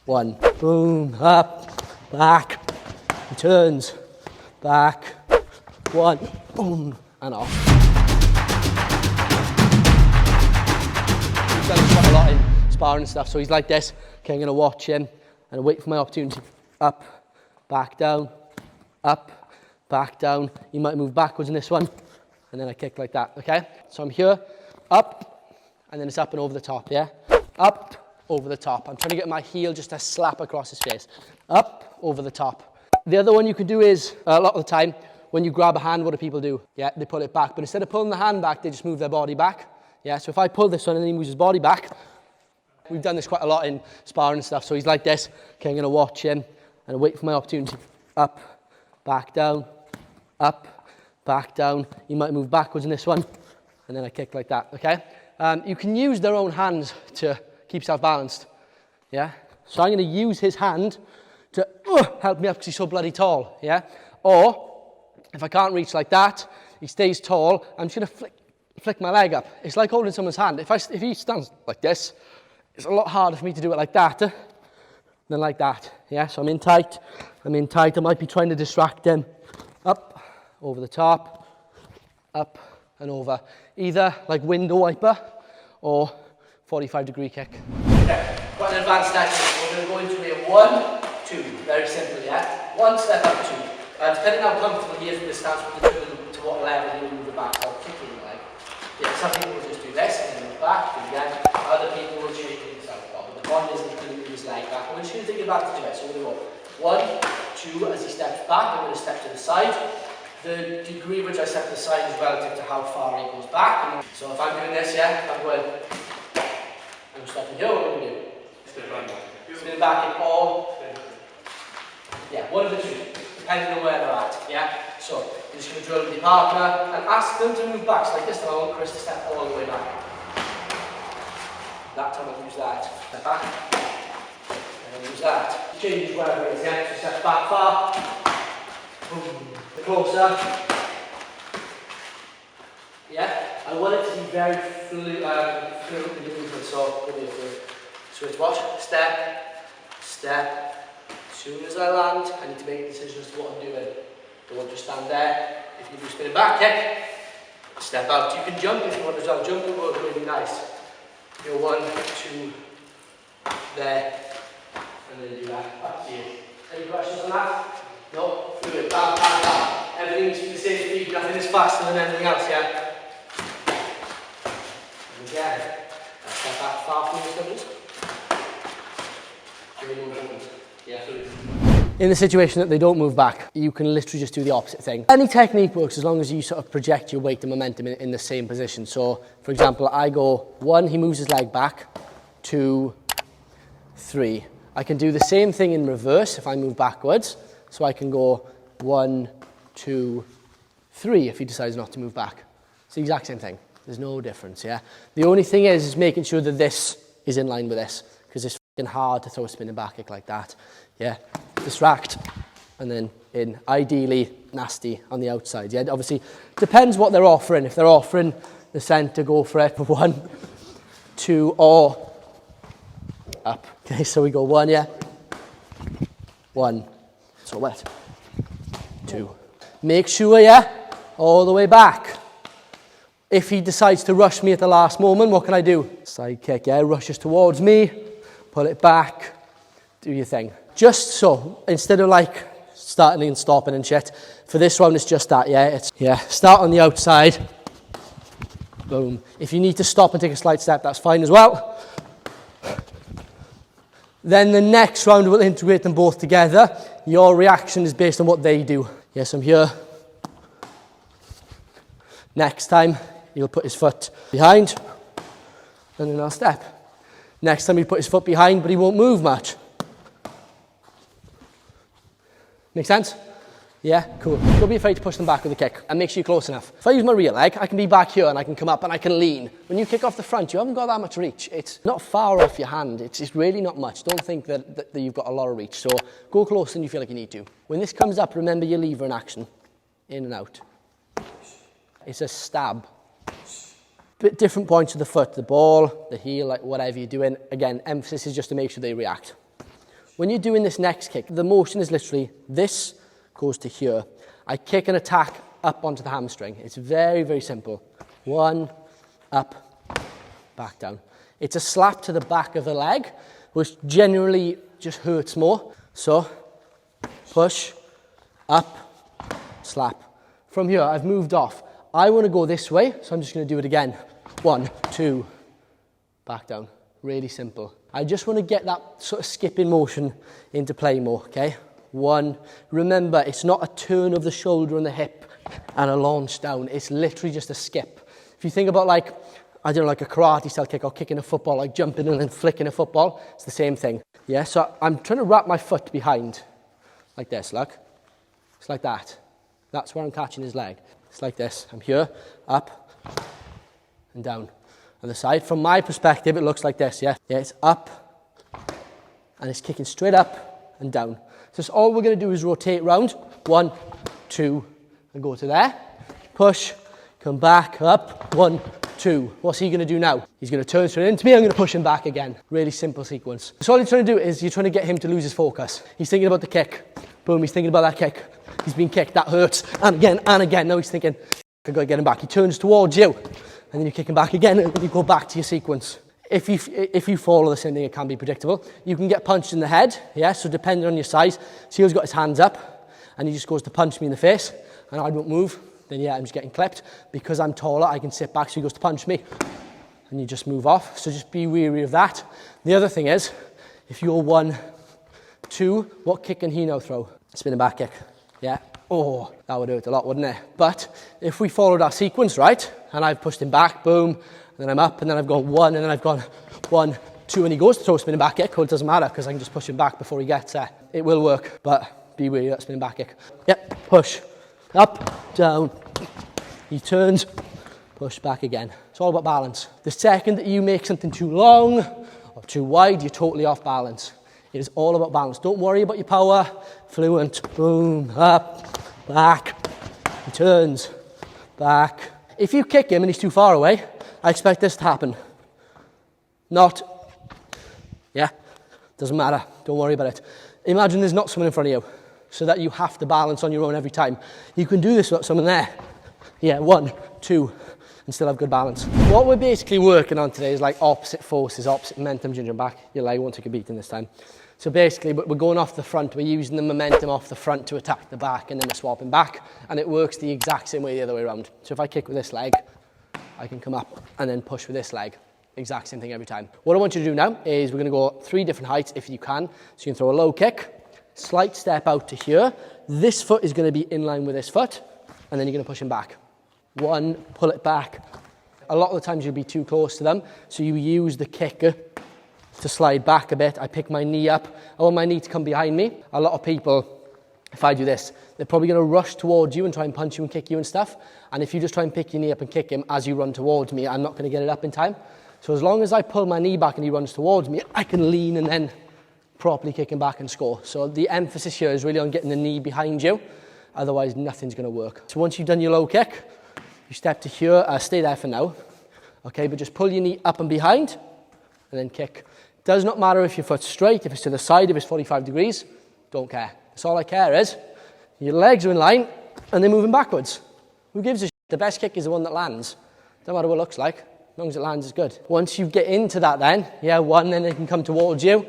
1. Boom, up, back, turns, back, 1, boom, and off. He's done this quite a lot in sparring and stuff, so he's like this. Okay, I'm going to watch him and wait for my opportunity. Up, back down, up, back down. You might move backwards in this one, and then I kick like that, okay? So I'm here, up, and then it's up and over the top, yeah? Up, over the top. I'm trying to get my heel just to slap across his face. Up, over the top. The other one you could do is, a lot of the time, when you grab a hand, what do people do? Yeah, they pull it back. But instead of pulling the hand back, they just move their body back. Yeah, so if I pull this one and then he moves his body back, we've done this quite a lot in sparring and stuff. So he's like this. Okay, I'm going to watch him and wait for my opportunity. Up, back down, up, back down. You might move backwards in this one, and then I kick like that, okay? You can use their own hands to keep yourself balanced, yeah? So I'm going to use his hand to help me up because he's so bloody tall, yeah? Or, if I can't reach like that, he stays tall, I'm just going to flick my leg up. It's like holding someone's hand. If he stands like this, it's a lot harder for me to do it like that than like that, yeah? So I'm in tight, I might be trying to distract him. Up, over the top, up and over. Either like window wiper or 45-degree kick. Okay, quite an advanced technique. We're going to go into a 1, 2, very simple, yeah? 1 step up, 2. Depending on how comfortable he is with the stance, we can determine to what level he'll move it back or kicking the leg. Yeah, some people will just do this and then move back, do it again. Other people will change it southpaw. But the point is he's going to move his leg back. We're just going to take advantage of it. So we're going to go 1, 2 as he steps back. I'm going to step to the side. The degree which I step to the side is relative to how far he goes back. So if I'm doing this, yeah, I'm stepping here, what am I going to do? Spin back in all. Yeah, one of the two, depending on where they're at, yeah? So, you're just going to drill with your partner and ask them to move back. So like this time, I want Chris to step all the way back. That time I'll use that. Step back. And I'll use that. Change wherever it is, yeah? So step back far. Boom. Closer. Yeah? I want it to be very fluid in the movement, so we'll do it. Switch, watch. Step. Step. As soon as I land, I need to make a decision as to what I'm doing. Don't just stand there. If you do spinning back kick, step out. You can jump if you want as well. Jump will work really nice. Go 1, 2, there, and then do that. Up to you. Any questions on that? No? Do it. Bam, bam, bam. Everything needs to be the same speed. Nothing is faster than anything else, yeah? And again, step back far from your shoulders. Give me more movement. Yeah, in the situation that they don't move back, you can literally just do the opposite thing. Any technique works as long as you sort of project your weight and momentum in the same position. So, for example, I go 1, he moves his leg back, 2, 3. I can do the same thing in reverse if I move backwards. So I can go 1, 2, 3 if he decides not to move back. It's the exact same thing. There's no difference, yeah? The only thing is making sure that this is in line with this, because it's hard to throw a spinning back kick like that. Yeah, distract and then in. Ideally nasty on the outside. Yeah, obviously depends what they're offering. If they're offering the centre, go for it for 1, 2, or up. Okay, so we go 1, yeah. 1. So wet. 2. Make sure, yeah, all the way back. If he decides to rush me at the last moment, what can I do? Side kick, yeah, rushes towards me. Pull it back, do your thing. Just so, instead of like starting and stopping and shit, for this one it's just that, yeah? Start on the outside, boom. If you need to stop and take a slight step, that's fine as well. Then the next round will integrate them both together. Your reaction is based on what they do. Yes, I'm here. Next time, he'll put his foot behind, and then I'll step. Next time he'll put his foot behind, but he won't move much. Make sense? Yeah, cool. Don't be afraid to push them back with a kick and make sure you're close enough. If I use my rear leg, I can be back here and I can come up and I can lean. When you kick off the front, you haven't got that much reach. It's not far off your hand. It's really not much. Don't think that you've got a lot of reach. So go closer than you feel like you need to. When this comes up, remember your lever in action. In and out. It's a stab. Bit different points of the foot, the ball, the heel, like whatever you're doing. Again, emphasis is just to make sure they react. When you're doing this next kick, the motion is literally this goes to here. I kick and attack up onto the hamstring. It's very, very simple. 1, up, back down. It's a slap to the back of the leg, which generally just hurts more. So, push, up, slap. From here, I've moved off. I want to go this way, so I'm just going to do it again. 1, 2, back down. Really simple. I just want to get that sort of skipping motion into play more, okay? 1, remember, it's not a turn of the shoulder and the hip and a launch down. It's literally just a skip. If you think about like, I don't know, like a karate style kick or kicking a football, like jumping and then flicking a football, it's the same thing. Yeah, so I'm trying to wrap my foot behind, like this, look. It's like that. That's where I'm catching his leg. It's like this. I'm here, up, and down. On the side, from my perspective, it looks like this, yeah? Yeah, it's up, and it's kicking straight up and down. So all we're going to do is rotate round. 1, 2, and go to there. Push, come back, up, 1, 2. What's he going to do now? He's going to turn straight into me. I'm going to push him back again. Really simple sequence. So all you're trying to do is you're trying to get him to lose his focus. He's thinking about the kick. Boom, he's thinking about that kick. He's been kicked, that hurts. And again, and again. Now he's thinking, I've got to get him back. He turns towards you. And then you kick him back again, and you go back to your sequence. If you follow the same thing, it can be predictable. You can get punched in the head, yeah? So depending on your size, so he's got his hands up, and he just goes to punch me in the face, and I don't move, then yeah, I'm just getting clipped. Because I'm taller, I can sit back, so he goes to punch me, and you just move off. So just be wary of that. The other thing is, if you're 1, 2, what kick can he now throw? Spinning back kick, yeah? Oh, that would hurt a lot, wouldn't it? But if we followed our sequence, right, and I've pushed him back, boom, and then I'm up, and then I've gone 1, and then I've gone 1, 2, and he goes to throw a spinning back kick, well, it doesn't matter, because I can just push him back before he gets there. It will work, but be wary of that spinning back kick. Yep, push, up, down, he turns, push back again. It's all about balance. The second that you make something too long or too wide, you're totally off balance. It is all about balance. Don't worry about your power. Fluent, boom, up, back, he turns, back. If you kick him and he's too far away, I expect this to happen. Not, yeah, doesn't matter. Don't worry about it. Imagine there's not someone in front of you, so that you have to balance on your own every time. You can do this without someone there. Yeah, 1, 2, and still have good balance. What we're basically working on today is like opposite forces, opposite momentum, ginger back. Your leg won't take a beating this time. So basically, we're going off the front. We're using the momentum off the front to attack the back, and then we're swapping back, and it works the exact same way the other way around. So if I kick with this leg, I can come up and then push with this leg. Exact same thing every time. What I want you to do now is we're going to go 3 different heights if you can. So you can throw a low kick, slight step out to here. This foot is going to be in line with this foot, and then you're going to push him back. 1, pull it back. A lot of the times you'll be too close to them, so you use the kick to slide back a bit. I pick my knee up. I want my knee to come behind me. A lot of people, if I do this, they're probably going to rush towards you and try and punch you and kick you and stuff. And if you just try and pick your knee up and kick him as you run towards me, I'm not going to get it up in time. So as long as I pull my knee back and he runs towards me, I can lean and then properly kick him back and score. So the emphasis here is really on getting the knee behind you. Otherwise, nothing's going to work. So once you've done your low kick, you step to here. Stay there for now. Okay, but just pull your knee up and behind and then kick. Does not matter if your foot's straight, if it's to the side, if it's 45 degrees, don't care. That's all I care is your legs are in line and they're moving backwards. Who gives a shit? The best kick is the one that lands. Don't matter what it looks like, as long as it lands, it's good. Once you get into that then, yeah, 1, then they can come towards you,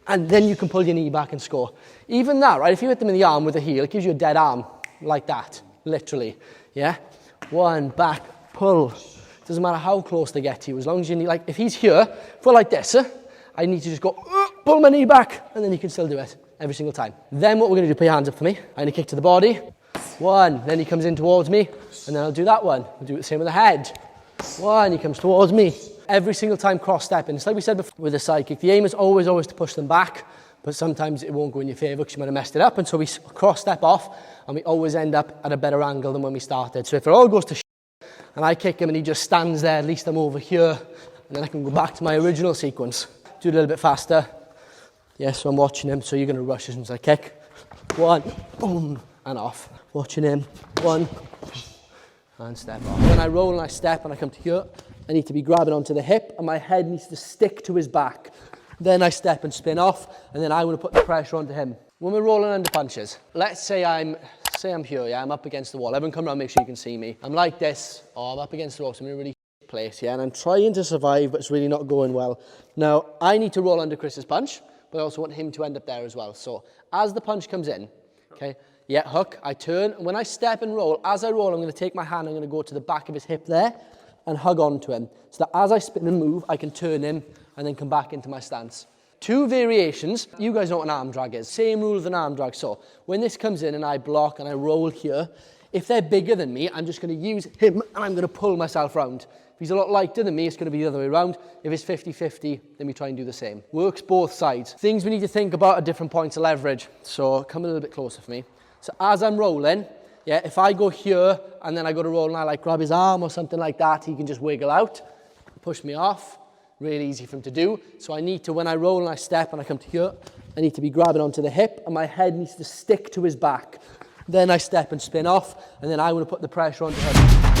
and then you can pull your knee back and score. Even that, right, if you hit them in the arm with a heel, it gives you a dead arm, like that, literally, yeah? 1, back, pull. Doesn't matter how close they get to you, as long as you need, like, if he's here, if we're like this, I need to just go, pull my knee back, and then you can still do it every single time. Then what we're going to do, put your hands up for me. I'm going to kick to the body. 1, then he comes in towards me, and then I'll do that one. We'll do the same with the head. 1, he comes towards me. Every single time cross-stepping. It's like we said before with the side kick. The aim is always to push them back, but sometimes it won't go in your favour because you might have messed it up, and so we cross-step off, and we always end up at a better angle than when we started. So if it all goes to and I kick him and he just stands there, at least I'm over here, and then I can go back to my original sequence. Do it a little bit faster. Yes, so I'm watching him, so you're going to rush as soon as I kick. 1, boom, and off. Watching him, 1, and step off. When I roll and I step and I come to here, I need to be grabbing onto the hip, and my head needs to stick to his back. Then I step and spin off, and then I want to put the pressure onto him. When we're rolling under punches, let's say I'm here, yeah, I'm up against the wall. Everyone come around, make sure you can see me. I'm like this, I'm up against the wall, so I'm in a really place, yeah, and I'm trying to survive, but it's really not going well. Now, I need to roll under Chris's punch, but I also want him to end up there as well. So, as the punch comes in, okay, yeah, hook, I turn, and when I step and roll, as I roll, I'm going to take my hand, I'm going to go to the back of his hip there, and hug onto him, so that as I spin and move, I can turn him, and then come back into my stance. 2 variations. You guys know what an arm drag is. Same rule as an arm drag. So, when this comes in and I block and I roll here, if they're bigger than me, I'm just going to use him, and I'm going to pull myself round. If he's a lot lighter than me, it's going to be the other way around. If it's 50-50, then we try and do the same. Works both sides. Things we need to think about at different points of leverage. So come a little bit closer for me. So as I'm rolling, yeah, if I go here and then I go to roll and I like grab his arm or something like that, he can just wiggle out, push me off. Really easy for him to do. So I need to, when I roll and I step and I come to here, I need to be grabbing onto the hip and my head needs to stick to his back. Then I step and spin off, and then I want to put the pressure onto him.